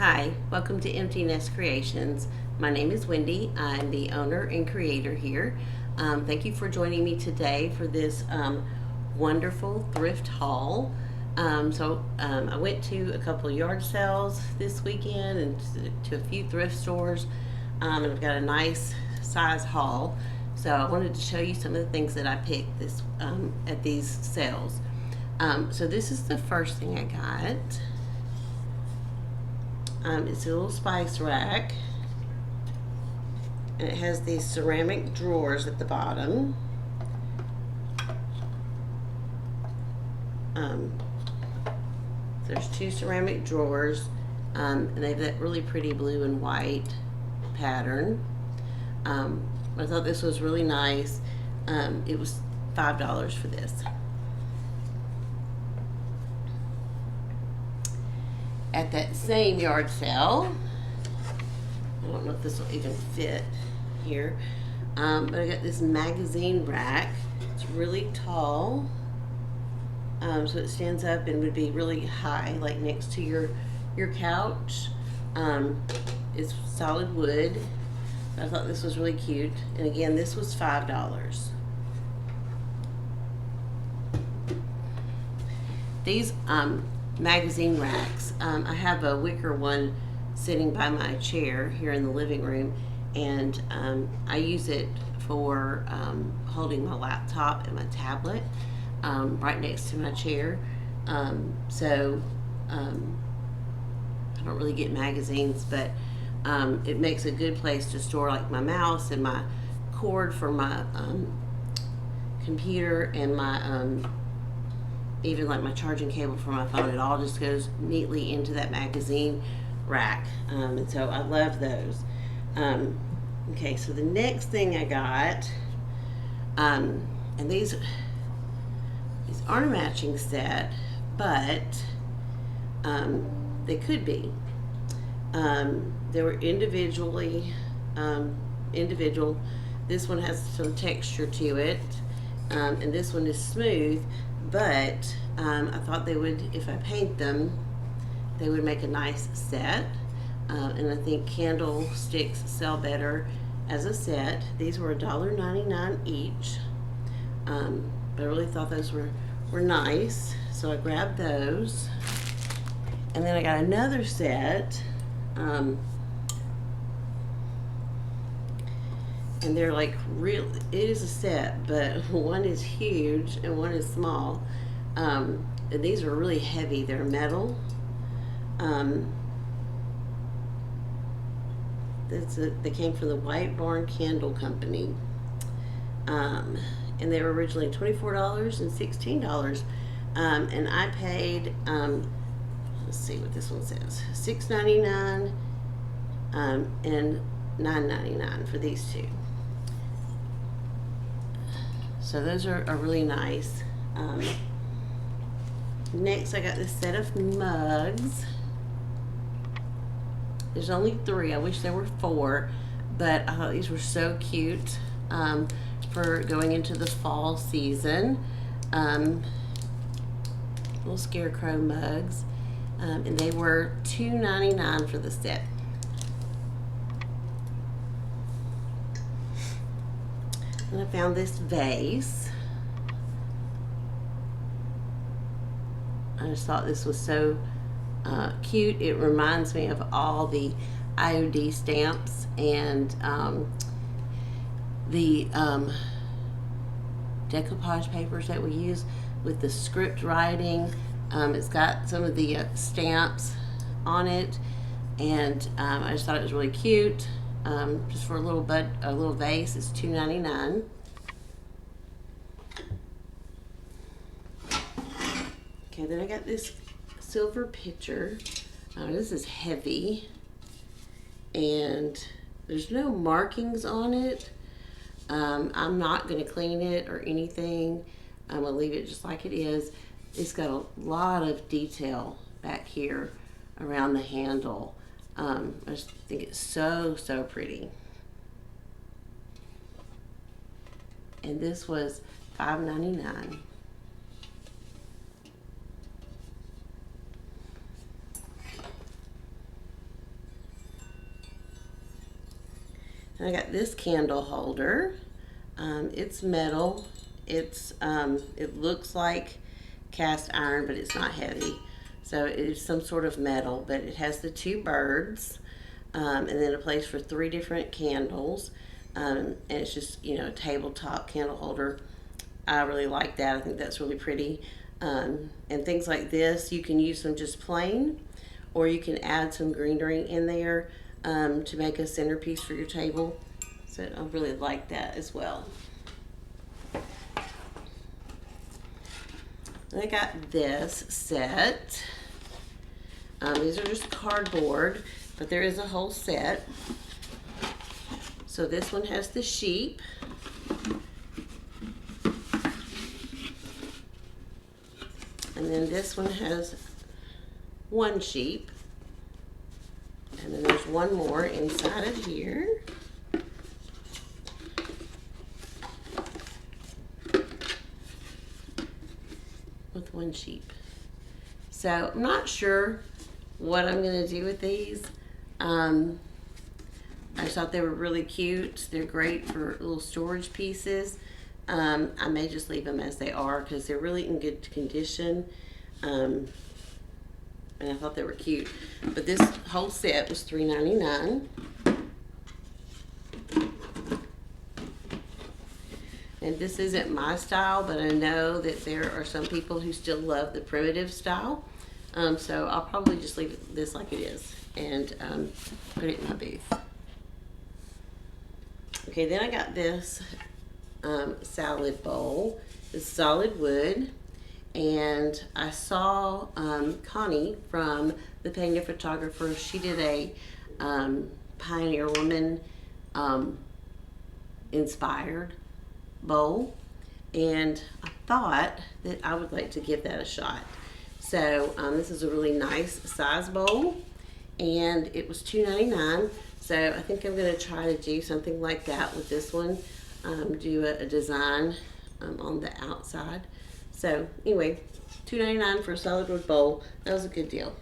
Hi, welcome to Empty Nest Creations. My name is Wendy. I'm the owner and creator here. Thank you for joining me today for this wonderful thrift haul. I went to a couple of yard sales this weekend and to a few thrift stores, and I've got a nice size haul. So I wanted to show you some of the things that I picked this at these sales. So this is the first thing I got. It's a little spice rack, and it has these ceramic drawers at the bottom. There's two ceramic drawers, and they have that really pretty blue and white pattern. I thought this was really nice. It was $5 for this. At that same yard sale, I don't know if this will even fit here, but I got this magazine rack. It's really tall, so it stands up and would be really high, like next to your couch. It's solid wood. I thought this was really cute, and again, this was $5. These magazine racks. I have a wicker one sitting by my chair here in the living room, and I use it for holding my laptop and my tablet right next to my chair. I don't really get magazines, but it makes a good place to store like my mouse and my cord for my computer and my even like my charging cable for my phone. It all just goes neatly into that magazine rack, and so I love those. Okay, so the next thing I got, and these aren't a matching set, but they could be. They were individual. This one has some texture to it, and this one is smooth. But I thought they would, if I paint them, they would make a nice set. And I think candlesticks sell better as a set. These were $1.99 each. But I really thought those were nice. So I grabbed those. And then I got another set. And they're like real, it is a set, but one is huge and one is small. And these are really heavy. They're metal. They came from the White Barn Candle Company. And they were originally $24 and $16. And I paid, let's see what this one says, $6.99 and $9.99 for these two. So those are really nice. Next, I got this set of mugs. There's only 3. I wish there were 4, but I thought these were so cute for going into the fall season. Little scarecrow mugs, and they were $2.99 for the set. And I found this vase. I just thought this was so cute. It reminds me of all the IOD stamps and the decoupage papers that we use with the script writing. It's got some of the stamps on it, and I just thought it was really cute. Just for a little vase, it's $2.99. Okay, then I got this silver pitcher. This is heavy, and there's no markings on it. I'm not going to clean it or anything. I'm going to leave it just like it is. It's got a lot of detail back here around the handle. I just think it's so pretty. And this was $5.99. And I got this candle holder. It's metal. It looks like cast iron, but it's not heavy. So it is some sort of metal, but it has the two birds, and then a place for 3 different candles. And it's just, you know, a tabletop candle holder. I really like that. I think that's really pretty. And things like this, you can use them just plain, or you can add some greenery in there to make a centerpiece for your table. So I really like that as well. And I got this set. These are just cardboard, but there is a whole set. So this one has the sheep. And then this one has 1 sheep. And then there's one more inside of here. With 1 sheep. So I'm not sure what I'm going to do with these. I just thought they were really cute. They're great for little storage pieces. I may just leave them as they are because they're really in good condition. And I thought they were cute. But this whole set was $3.99. And this isn't my style, but I know that there are some people who still love the primitive style. So I'll probably just leave this like it is and put it in my booth. Okay, then I got this salad bowl. It's solid wood. And I saw Connie from the Pioneer Photographer. She did a Pioneer Woman inspired bowl, and I thought that I would like to give that a shot. So this is a really nice size bowl, and it was $2.99. So I think I'm going to try to do something like that with this one. Do a design on the outside. So anyway, $2.99 for a solid wood bowl. That was a good deal.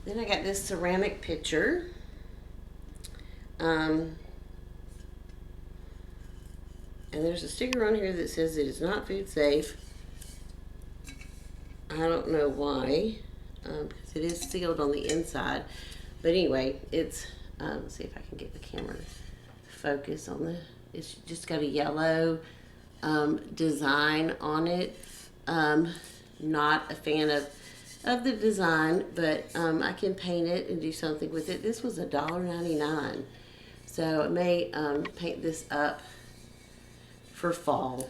Then I got this ceramic pitcher. And there's a sticker on here that says it is not food safe. I don't know why, because it is sealed on the inside. But anyway, it's, let's see if I can get the camera to focus on the, it's just got a yellow design on it. Not a fan of the design, but I can paint it and do something with it. This was $1.99. So I may paint this up for fall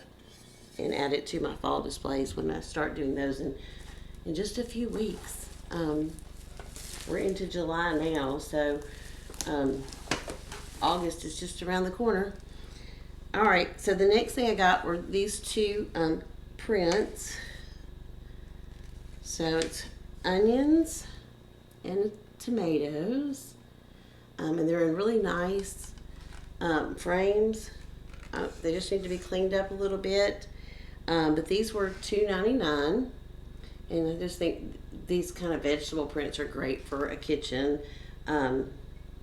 and add it to my fall displays when I start doing those in just a few weeks. We're into July now, so August is just around the corner. All right, so the next thing I got were these 2 prints. So it's onions and tomatoes, and they're in really nice frames. They just need to be cleaned up a little bit, but these were $2.99, and I just think these kind of vegetable prints are great for a kitchen, and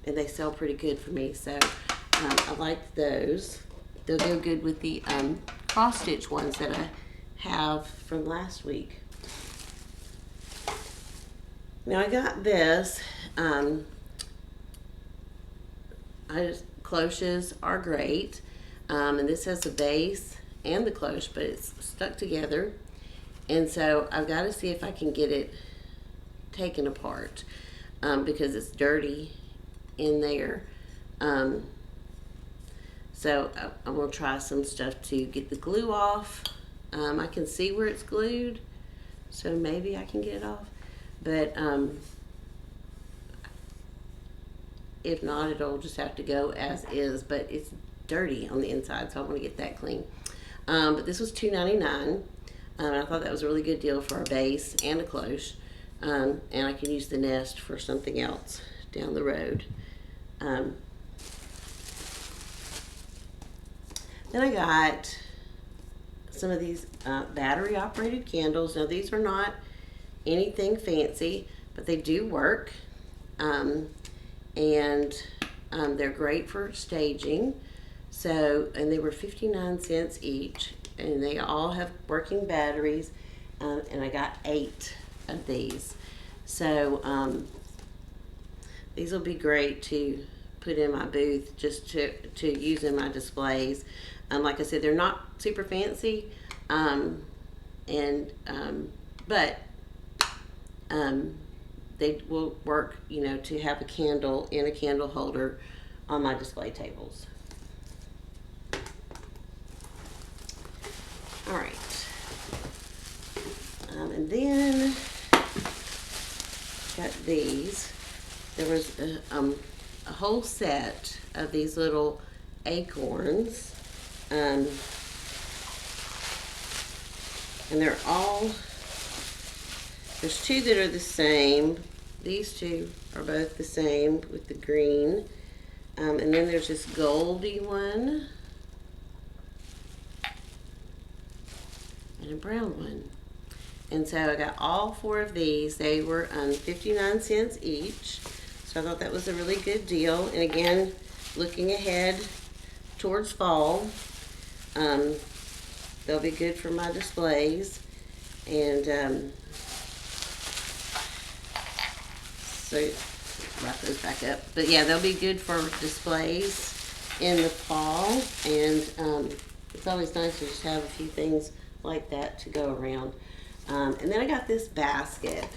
they sell pretty good for me, so I like those. They'll go good with the cross-stitch ones that I have from last week. Now I got this. Cloches are great. And this has the base and the cloche, but it's stuck together. And so I've got to see if I can get it taken apart because it's dirty in there. So I'm going to try some stuff to get the glue off. I can see where it's glued, so maybe I can get it off. But if not, it'll just have to go as is. But it's dirty on the inside, so I want to get that clean. But this was $2.99. I thought that was a really good deal for a base and a cloche. And I can use the nest for something else down the road. Then I got some of these battery operated candles. Now these are not anything fancy, but they do work. And they're great for staging. So, and they were 59 cents each, and they all have working batteries, and I got 8 of these. So, these will be great to put in my booth, just to use in my displays. Like I said, they're not super fancy, but they will work, to have a candle in a candle holder on my display tables. All right. And then got these. There was a whole set of these little acorns. And they're all, there's 2 that are the same. These 2 are both the same with the green. And then there's this goldy one. And a brown one. And so I got all 4 of these. They were 59 cents each. So I thought that was a really good deal. And again, looking ahead towards fall, they'll be good for my displays. And so wrap those back up. But yeah, they'll be good for displays in the fall. And it's always nice to just have a few things like that to go around. And then I got this basket.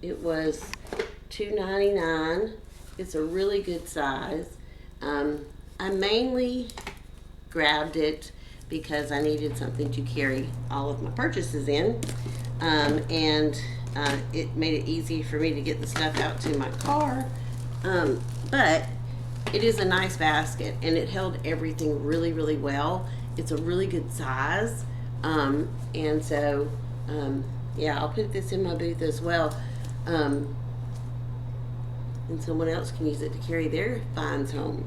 It was $2.99. It's a really good size. I mainly grabbed it because I needed something to carry all of my purchases in. And it made it easy for me to get the stuff out to my car. But it is a nice basket, and it held everything really, really well. It's a really good size. And so, yeah, I'll put this in my booth as well. And someone else can use it to carry their finds home.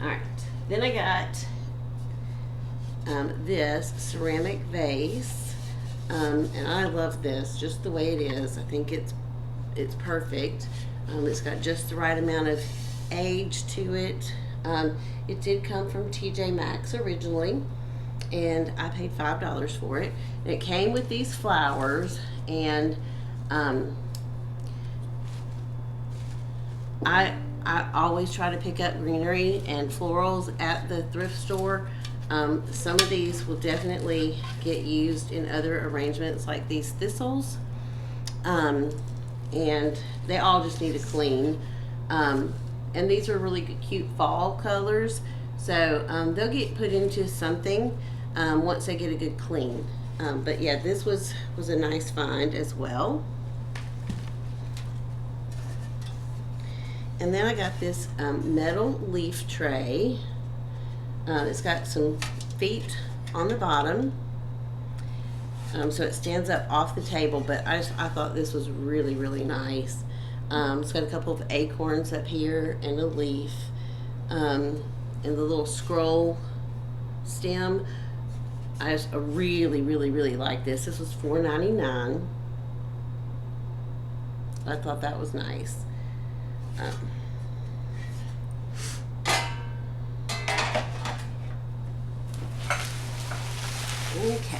Alright, then I got this ceramic vase. And I love this, just the way it is. I think it's perfect. It's got just the right amount of age to it. It did come from TJ Maxx originally, and I paid $5 for it. And it came with these flowers, and I always try to pick up greenery and florals at the thrift store. Some of these will definitely get used in other arrangements, like these thistles. And they all just need a clean. And these are really cute fall colors, so they'll get put into something once they get a good clean. But yeah, this was a nice find as well. And then I got this metal leaf tray. It's got some feet on the bottom. So it stands up off the table, but I thought this was really, really nice. It's got a couple of acorns up here and a leaf, and the little scroll stem. I really, really, really like this. This was $4.99. I thought that was nice. Okay.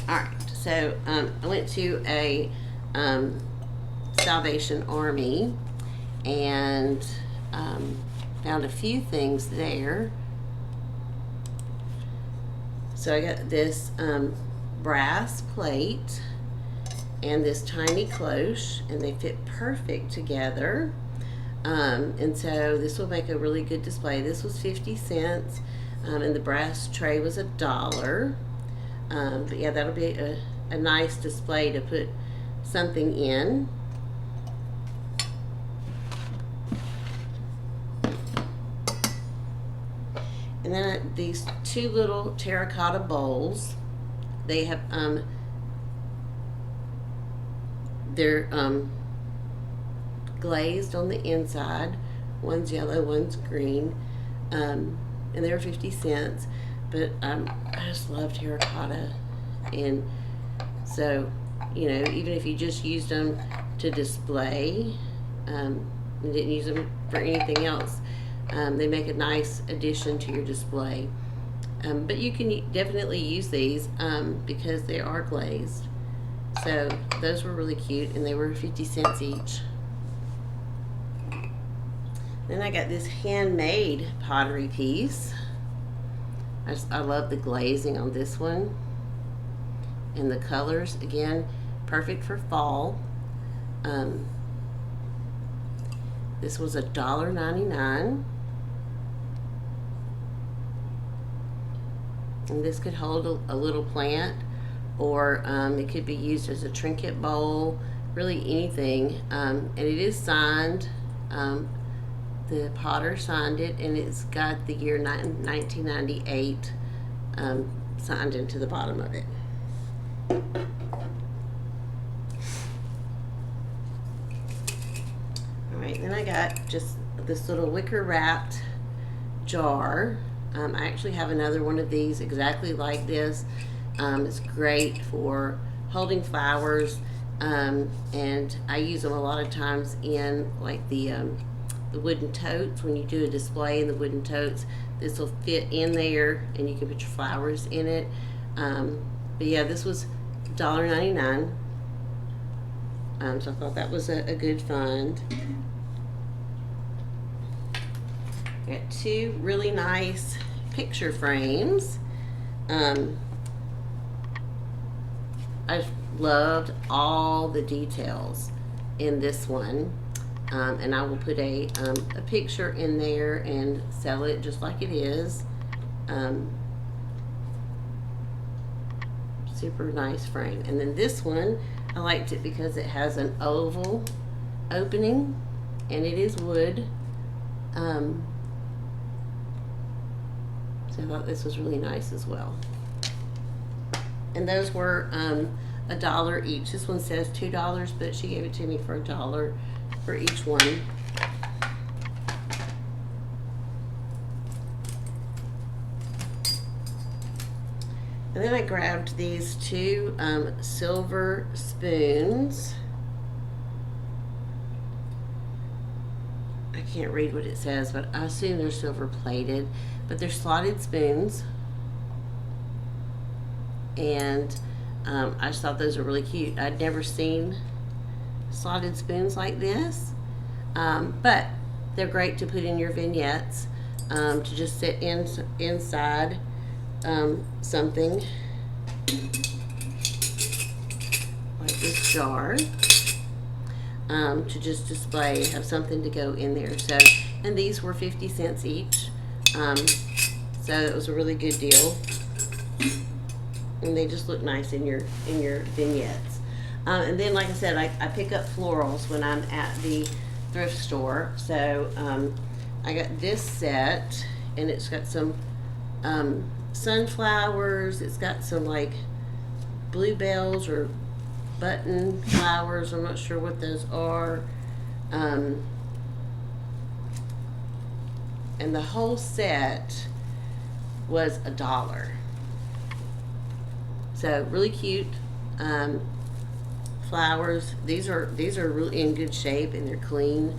Alright, so I went to a Salvation Army and found a few things there. So I got this brass plate and this tiny cloche, and they fit perfect together. And so this will make a really good display. This was 50 cents, and the brass tray was $1. But yeah, that'll be a nice display to put something in. And then these 2 little terracotta bowls. They have They're glazed on the inside. One's yellow, one's green, and they're 50 cents. But I just love terracotta, and so, you know, even if you just used them to display, and didn't use them for anything else, they make a nice addition to your display. But you can definitely use these because they are glazed. So those were really cute, and they were 50 cents each. Then I got this handmade pottery piece. I love the glazing on this one. And the colors, again, perfect for fall. This was $1.99. And this could hold a little plant, or it could be used as a trinket bowl, really anything. And it is signed. The potter signed it, and it's got the year 1998 signed into the bottom of it. Alright, then I got just this little wicker wrapped jar. I actually have another one of these exactly like this. It's great for holding flowers, and I use them a lot of times in like the wooden totes. When you do a display in the wooden totes, this will fit in there and you can put your flowers in it. But yeah, this was $1.99. So I thought that was a good find. Got two really nice picture frames. I loved all the details in this one. And I will put a picture in there and sell it just like it is. Super nice frame. And then this one, I liked it because it has an oval opening, and it is wood. So I thought this was really nice as well. And those were $1 each. This one says $2, but she gave it to me for $1 for each one. And then I grabbed these two silver spoons. I can't read what it says, but I assume they're silver plated, but they're slotted spoons. And I just thought those were really cute. I'd never seen slotted spoons like this, but they're great to put in your vignettes, to just sit inside something like this jar, to just display, have something to go in there. So, and these were 50 cents each, so it was a really good deal, and they just look nice in your vignettes. And then, like I said, I pick up florals when I'm at the thrift store. So I got this set, and it's got some sunflowers. It's got some like bluebells or button flowers. I'm not sure what those are. And the whole set was $1. So really cute. Flowers. These are really in good shape, and they're clean.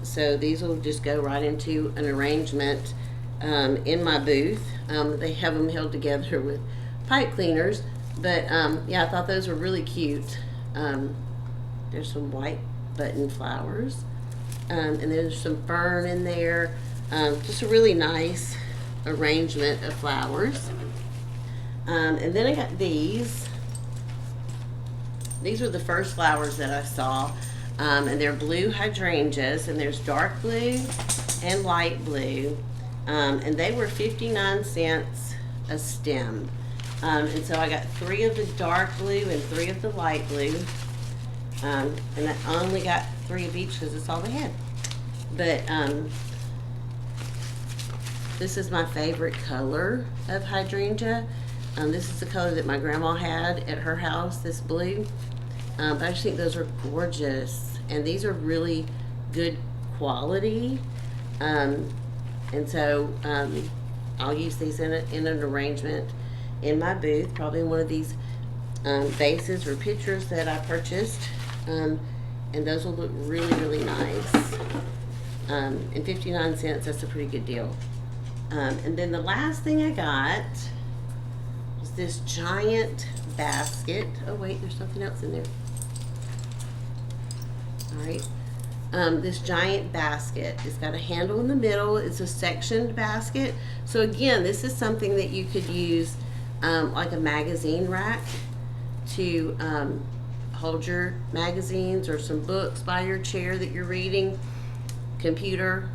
So these will just go right into an arrangement in my booth. They have them held together with pipe cleaners, but yeah, I thought those were really cute. There's some white button flowers, and there's some fern in there. Just a really nice arrangement of flowers. And then I got these. These were the first flowers that I saw, and they're blue hydrangeas, and there's dark blue and light blue, and they were 59 cents a stem. And so I got 3 of the dark blue and 3 of the light blue, and I only got 3 of each because that's all they had. But this is my favorite color of hydrangea. This is the color that my grandma had at her house, this blue. But I just think those are gorgeous, and these are really good quality. And so I'll use these in an arrangement in my booth, probably in one of these vases or pictures that I purchased. And those will look really, really nice. And 59 cents, that's a pretty good deal. And then the last thing I got was this giant basket. Oh wait, there's something else in there. All right. This giant basket. It's got a handle in the middle. It's a sectioned basket. So again, this is something that you could use like a magazine rack to hold your magazines or some books by your chair that you're reading, computer,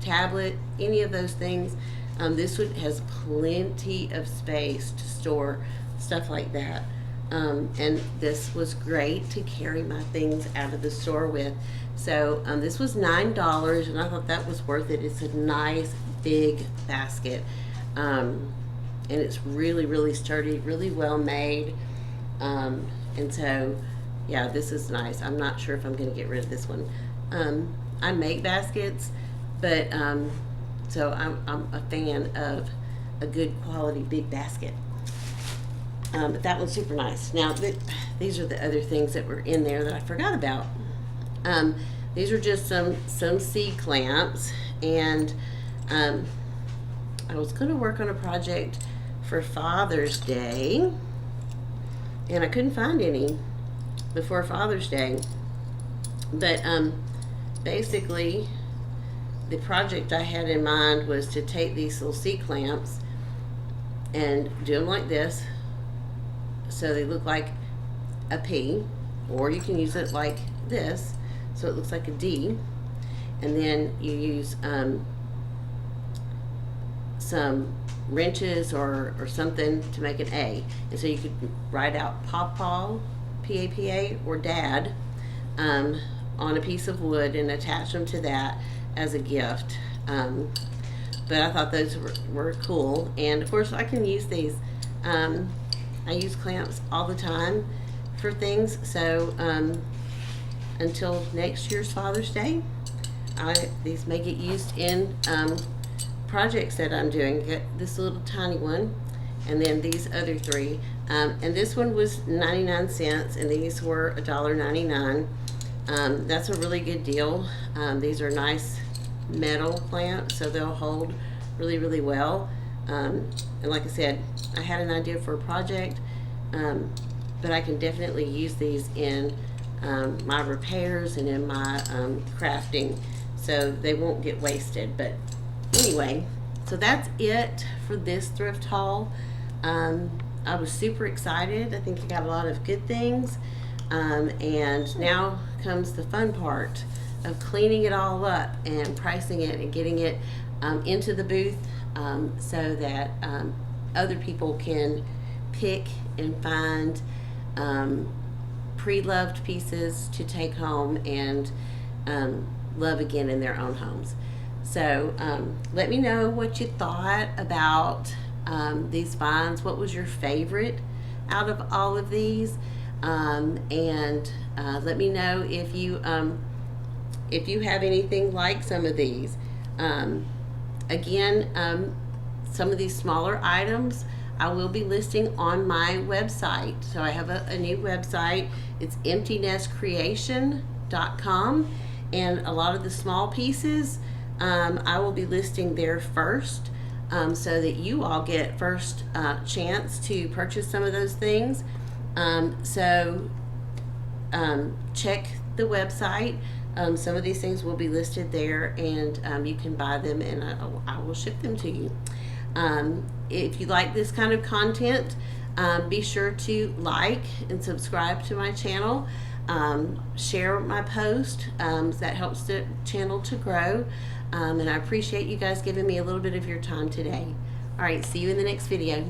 tablet, any of those things. This one has plenty of space to store stuff like that. And this was great to carry my things out of the store with. So this was $9, and I thought that was worth it. It's a nice big basket, and it's really, really sturdy, really well made. And so yeah, this is nice. I'm not sure if I'm going to get rid of this one. I make baskets, but so I'm a fan of a good quality big basket. But that one's super nice. Now, these are the other things that were in there that I forgot about. These are just some C-clamps, and I was going to work on a project for Father's Day, and I couldn't find any before Father's Day. But basically, the project I had in mind was to take these little C-clamps and do them like this, so they look like a P, or you can use it like this, so it looks like a D, and then you use some wrenches or something to make an A, and so you could write out Pawpaw, P-A-P-A, or Dad on a piece of wood and attach them to that as a gift. But I thought those were cool, and of course I can use these. I use clamps all the time for things, so until next year's Father's Day, these may get used in projects that I'm doing. Get this little tiny one, and then these other three. And this one was 99 cents, and these were $1.99. That's a really good deal. These are nice metal clamps, so they'll hold really, really well. And like I said, I had an idea for a project, but I can definitely use these in my repairs and in my crafting, so they won't get wasted. But anyway, so that's it for this thrift haul. I was super excited. I think I got a lot of good things, and now comes the fun part of cleaning it all up and pricing it and getting it into the booth, so that other people can pick and find pre-loved pieces to take home and love again in their own homes. So let me know what you thought about these finds. What was your favorite out of all of these? And let me know if you have anything like some of these. Again, some of these smaller items I will be listing on my website. So I have a new website. It's emptynestcreation.com, and a lot of the small pieces I will be listing there first, so that you all get first chance to purchase some of those things. So check the website. Some of these things will be listed there, and you can buy them, and I will ship them to you. If you like this kind of content, be sure to like and subscribe to my channel. Share my post, that helps the channel to grow, and I appreciate you guys giving me a little bit of your time today. All right, see you in the next video.